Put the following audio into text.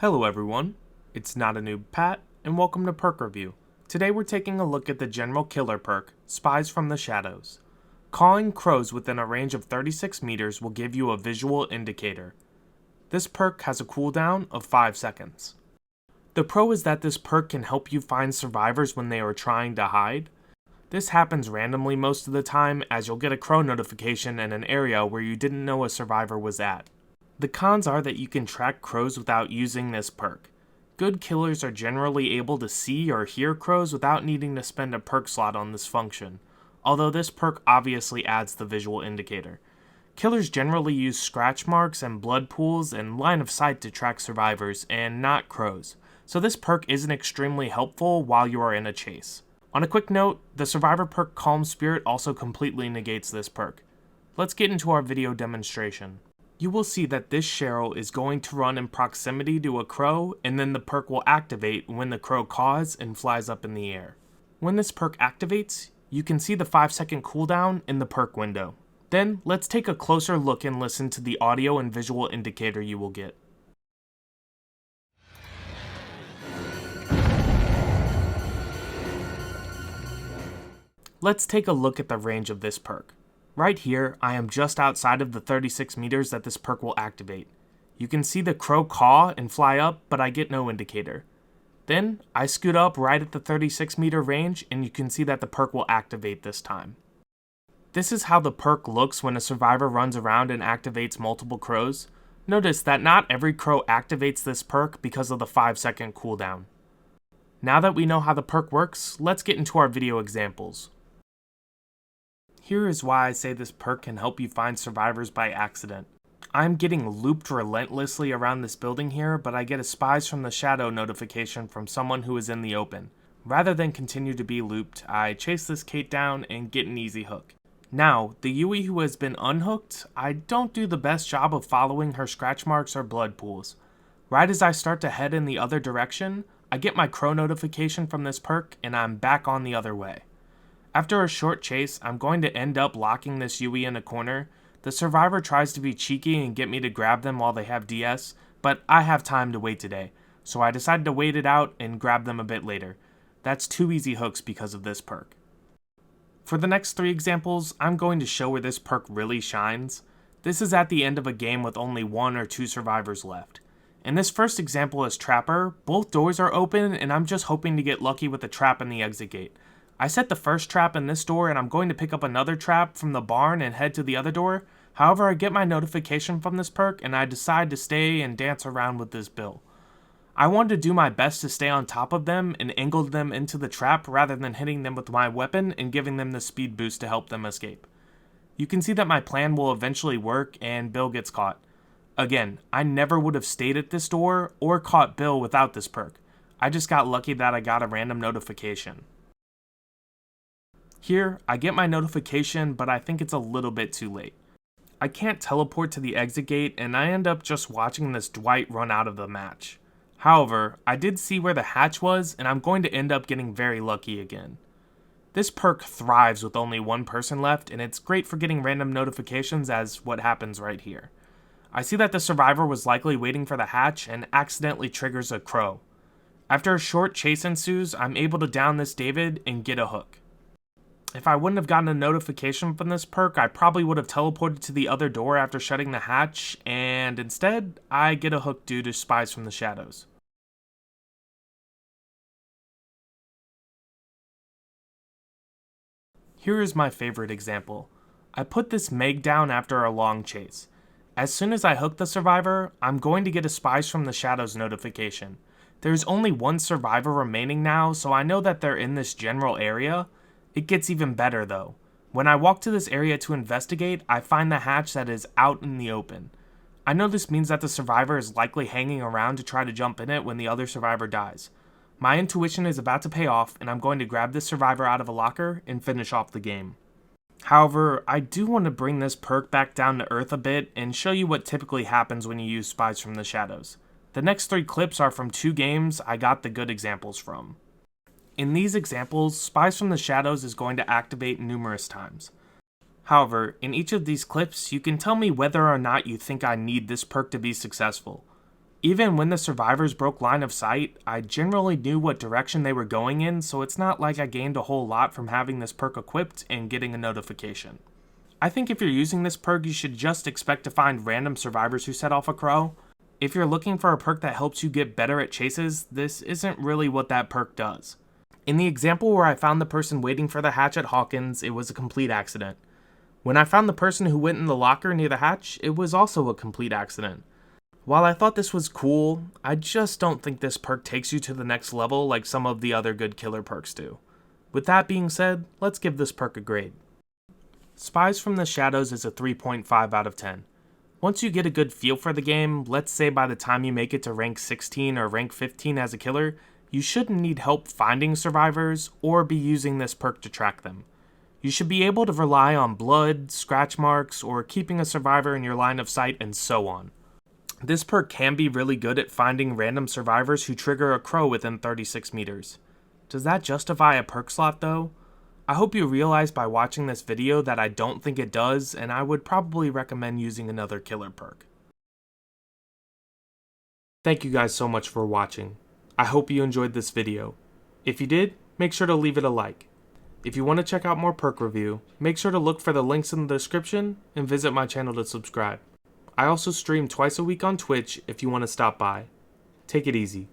Hello everyone, it's NotaNoobPat, and welcome to Perk Review. Today we're taking a look at the General Killer Perk, Spies from the Shadows. Cawing crows within a range of 36 meters will give you a visual indicator. This perk has a cooldown of 5 seconds. The pro is that this perk can help you find survivors when they are trying to hide. This happens randomly most of the time, as you'll get a crow notification in an area where you didn't know a survivor was at. The cons are that you can track crows without using this perk. Good killers are generally able to see or hear crows without needing to spend a perk slot on this function, although this perk obviously adds the visual indicator. Killers generally use scratch marks and blood pools and line of sight to track survivors, and not crows, so this perk isn't extremely helpful while you are in a chase. On a quick note, the survivor perk Calm Spirit also completely negates this perk. Let's get into our video demonstration. You will see that this Cheryl is going to run in proximity to a crow, and then the perk will activate when the crow caws and flies up in the air. When this perk activates, you can see the 5-second cooldown in the perk window. Then, let's take a closer look and listen to the audio and visual indicator you will get. Let's take a look at the range of this perk. Right here, I am just outside of the 36 meters that this perk will activate. You can see the crow caw and fly up, but I get no indicator. Then, I scoot up right at the 36 meter range, and you can see that the perk will activate this time. This is how the perk looks when a survivor runs around and activates multiple crows. Notice that not every crow activates this perk because of the 5-second cooldown. Now that we know how the perk works, let's get into our video examples. Here is why I say this perk can help you find survivors by accident. I'm getting looped relentlessly around this building here, but I get a Spies from the Shadow notification from someone who is in the open. Rather than continue to be looped, I chase this Kate down and get an easy hook. Now, the Yui who has been unhooked, I don't do the best job of following her scratch marks or blood pools. Right as I start to head in the other direction, I get my crow notification from this perk and I'm back on the other way. After a short chase, I'm going to end up locking this Yui in a corner. The survivor tries to be cheeky and get me to grab them while they have DS, but I have time to wait today, so I decided to wait it out and grab them a bit later. That's 2 easy hooks because of this perk. For the next 3 examples, I'm going to show where this perk really shines. This is at the end of a game with only 1 or 2 survivors left. In this first example as Trapper, both doors are open and I'm just hoping to get lucky with the trap in the exit gate. I set the first trap in this door and I'm going to pick up another trap from the barn and head to the other door. However, I get my notification from this perk and I decide to stay and dance around with this bill. I wanted to do my best to stay on top of them and angle them into the trap rather than hitting them with my weapon and giving them the speed boost to help them escape. You can see that my plan will eventually work and Bill gets caught. Again, I never would have stayed at this door or caught Bill without this perk. I just got lucky that I got a random notification. Here, I get my notification, but I think it's a little bit too late. I can't teleport to the exit gate, and I end up just watching this Dwight run out of the match. However, I did see where the hatch was, and I'm going to end up getting very lucky again. This perk thrives with only 1 person left, and it's great for getting random notifications as what happens right here. I see that the survivor was likely waiting for the hatch and accidentally triggers a crow. After a short chase ensues, I'm able to down this David and get a hook. If I wouldn't have gotten a notification from this perk, I probably would have teleported to the other door after shutting the hatch, and instead, I get a hook due to Spies from the Shadows. Here is my favorite example. I put this Meg down after a long chase. As soon as I hook the survivor, I'm going to get a Spies from the Shadows notification. There's only 1 survivor remaining now, so I know that they're in this general area. It gets even better though. When I walk to this area to investigate, I find the hatch that is out in the open. I know this means that the survivor is likely hanging around to try to jump in it when the other survivor dies. My intuition is about to pay off and I'm going to grab this survivor out of a locker and finish off the game. However, I do want to bring this perk back down to earth a bit and show you what typically happens when you use Spies from the Shadows. The next 3 clips are from 2 games I got the good examples from. In these examples, Spies from the Shadows is going to activate numerous times. However, in each of these clips, you can tell me whether or not you think I need this perk to be successful. Even when the survivors broke line of sight, I generally knew what direction they were going in, so it's not like I gained a whole lot from having this perk equipped and getting a notification. I think if you're using this perk, you should just expect to find random survivors who set off a crow. If you're looking for a perk that helps you get better at chases, this isn't really what that perk does. In the example where I found the person waiting for the hatch at Hawkins, it was a complete accident. When I found the person who went in the locker near the hatch, it was also a complete accident. While I thought this was cool, I just don't think this perk takes you to the next level like some of the other good killer perks do. With that being said, let's give this perk a grade. Spies from the Shadows is a 3.5 out of 10. Once you get a good feel for the game, let's say by the time you make it to rank 16 or rank 15 as a killer, you shouldn't need help finding survivors or be using this perk to track them. You should be able to rely on blood, scratch marks, or keeping a survivor in your line of sight and so on. This perk can be really good at finding random survivors who trigger a crow within 36 meters. Does that justify a perk slot though? I hope you realize by watching this video that I don't think it does, and I would probably recommend using another killer perk. Thank you guys so much for watching. I hope you enjoyed this video. If you did, make sure to leave it a like. If you want to check out more perk review, make sure to look for the links in the description and visit my channel to subscribe. I also stream twice a week on Twitch if you want to stop by. Take it easy.